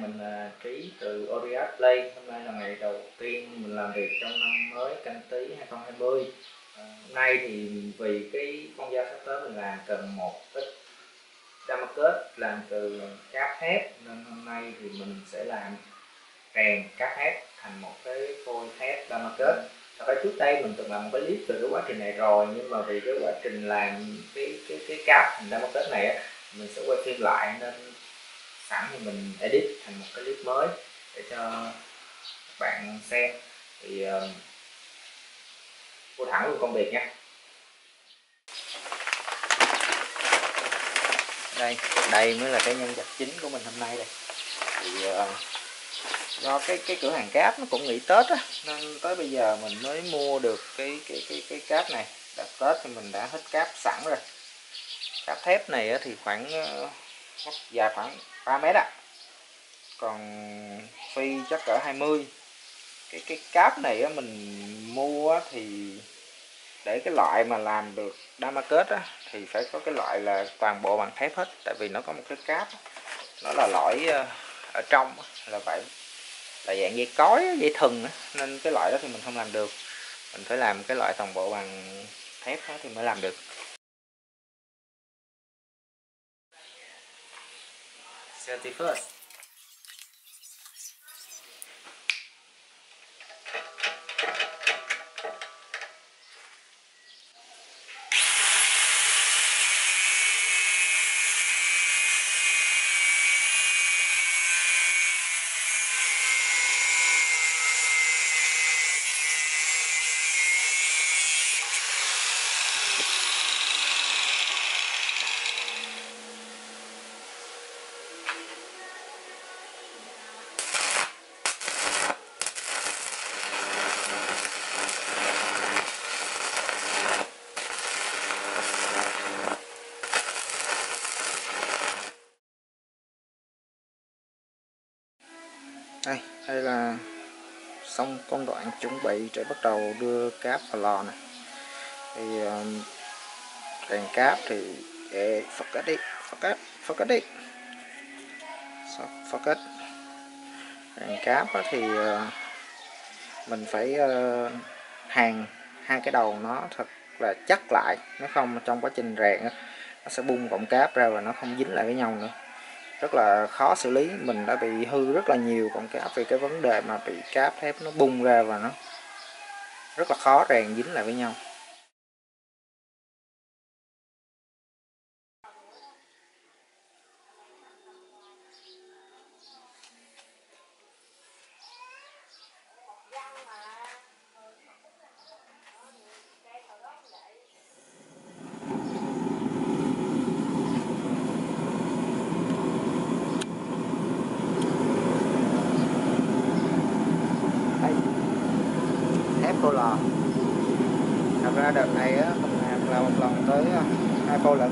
mình là Trí từ Oriat Play. Hôm nay là ngày đầu tiên mình làm việc trong năm mới Canh Tý 2020. Hôm nay thì vì cái con dao sắp tới mình làm cần một ít Damascus làm từ cáp thép, nên hôm nay thì mình sẽ làm rèn cáp thép thành một cái phôi thép Damascus. Thật ra trước đây mình từng làm một cái clip từ cái quá trình này rồi, nhưng mà vì cái quá trình làm cái cáp thành Damascus này á, mình sẽ quay phim lại nên sẵn thì mình edit thành một cái clip mới để cho các bạn xem. Thì vô thẳng luôn công việc nha. Đây mới là cái nhân vật chính của mình hôm nay đây. Thì do cái cửa hàng cáp nó cũng nghỉ Tết á, nên tới bây giờ mình mới mua được cái cáp này. Đợt Tết thì mình đã hết cáp sẵn rồi. Cáp thép này á thì khoảng dài khoảng 3 mét ạ. Còn phi chắc cỡ 20. Cái cáp này á mình mua á thì để cái loại mà làm được Damascus á thì phải có cái loại là toàn bộ bằng thép hết, tại vì nó có một cái cáp nó là lõi ở trong là vậy, là dạng dây cói, dây thừng á, nên cái loại đó thì mình không làm được. Mình phải làm cái loại toàn bộ bằng thép hết thì mới làm được. Safety first. Đây là xong công đoạn chuẩn bị để bắt đầu đưa cáp vào lò này. Thì rèn cáp thì focus đi, focus đi, focus. Rèn cáp thì mình phải hàn hai cái đầu nó thật là chắc lại, nếu không trong quá trình rèn nó sẽ bung cọng cáp ra và nó không dính lại với nhau nữa, rất là khó xử lý. Mình đã bị hư rất là nhiều cọng cáp vì cái vấn đề mà bị cáp thép nó bung ra và nó rất là khó rèn dính lại với nhau. Thép vô lò. Thật ra đợt này mình làm là một lần tới 2 phô lận.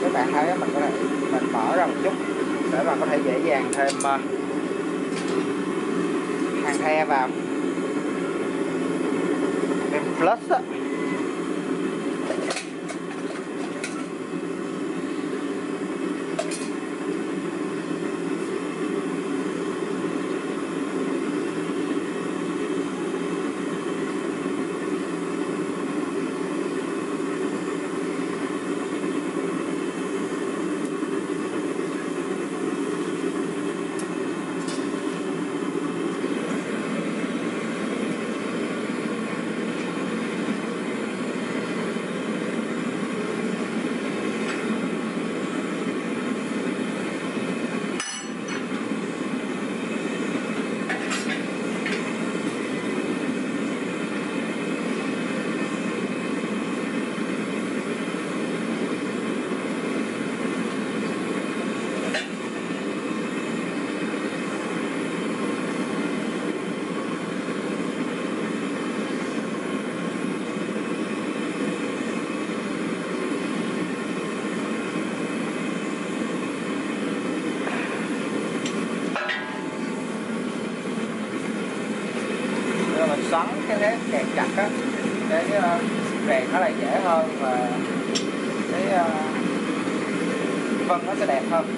Các bạn thấy mình mở ra một chút để mà có thể dễ dàng thêm hàng the vào. flush á. Mình xoắn cái thép kẹt chặt á để rèn nó lại dễ hơn và cái vân nó sẽ đẹp hơn.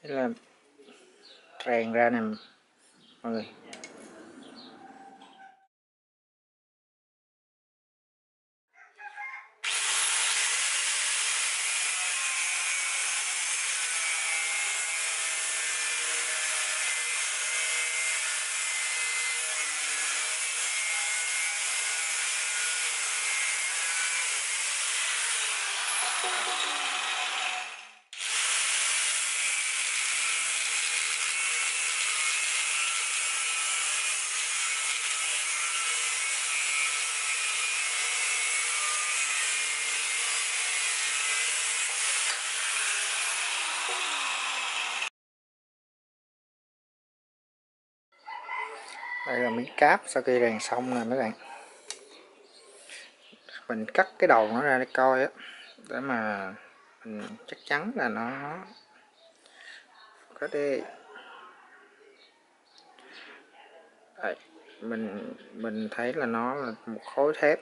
Đây là rèn ra nè mọi người. Đây là miếng cáp sau khi rèn xong nè mấy bạn. Mình cắt cái đầu nó ra để coi á, để mà mình chắc chắn là nó có đây. Đây, mình thấy là nó là một khối thép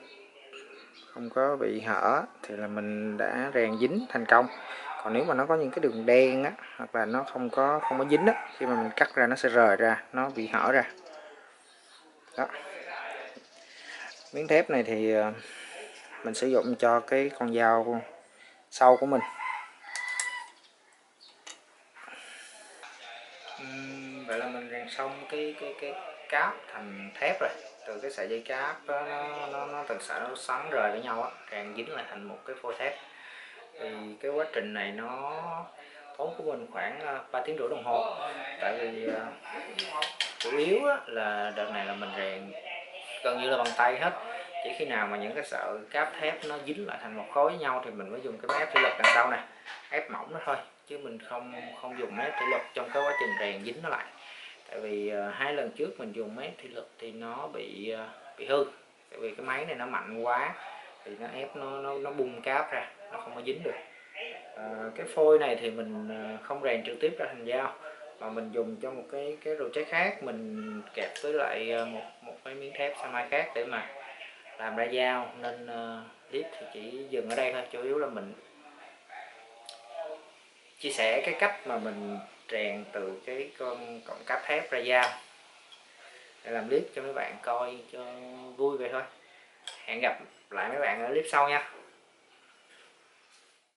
không có bị hở thì là mình đã rèn dính thành công. Còn nếu mà nó có những cái đường đen á, hoặc là nó không có dính á, khi mà mình cắt ra nó sẽ rời ra, nó bị hở ra. Đó. Miếng thép này thì mình sử dụng cho cái con dao sau của mình. Vậy là mình rèn xong cái cáp thành thép rồi. Từ cái sợi dây cáp đó, nó từng sợi nó xoắn rời với nhau á, rèn dính lại thành một cái phôi thép. Thì cái quá trình này nó tốn của mình khoảng 3 tiếng rưỡi đồng hồ. Tại vì chủ yếu á, là đợt này là mình rèn gần như là bằng tay hết. Chỉ khi nào mà những cái sợi cáp thép nó dính lại thành một khối với nhau thì mình mới dùng cái máy ép thủy lực đằng sau này, ép mỏng nó thôi, chứ mình không dùng máy ép thủy lực trong cái quá trình rèn dính nó lại. Tại vì 2 lần trước mình dùng máy ép thủy lực thì nó bị hư. Tại vì cái máy này nó mạnh quá thì nó ép nó bung cáp ra, nó không có dính được. Cái phôi này thì mình không rèn trực tiếp ra thành dao, mà mình dùng cho một cái đồ trái khác, mình kẹp với lại một cái miếng thép sa mai khác để mà làm ra dao, nên clip thì chỉ dừng ở đây thôi. Chủ yếu là mình chia sẻ cái cách mà mình rèn từ cái con cọng cáp thép ra dao để làm clip cho mấy bạn coi cho vui vậy thôi. Hẹn gặp lại mấy bạn ở clip sau nha.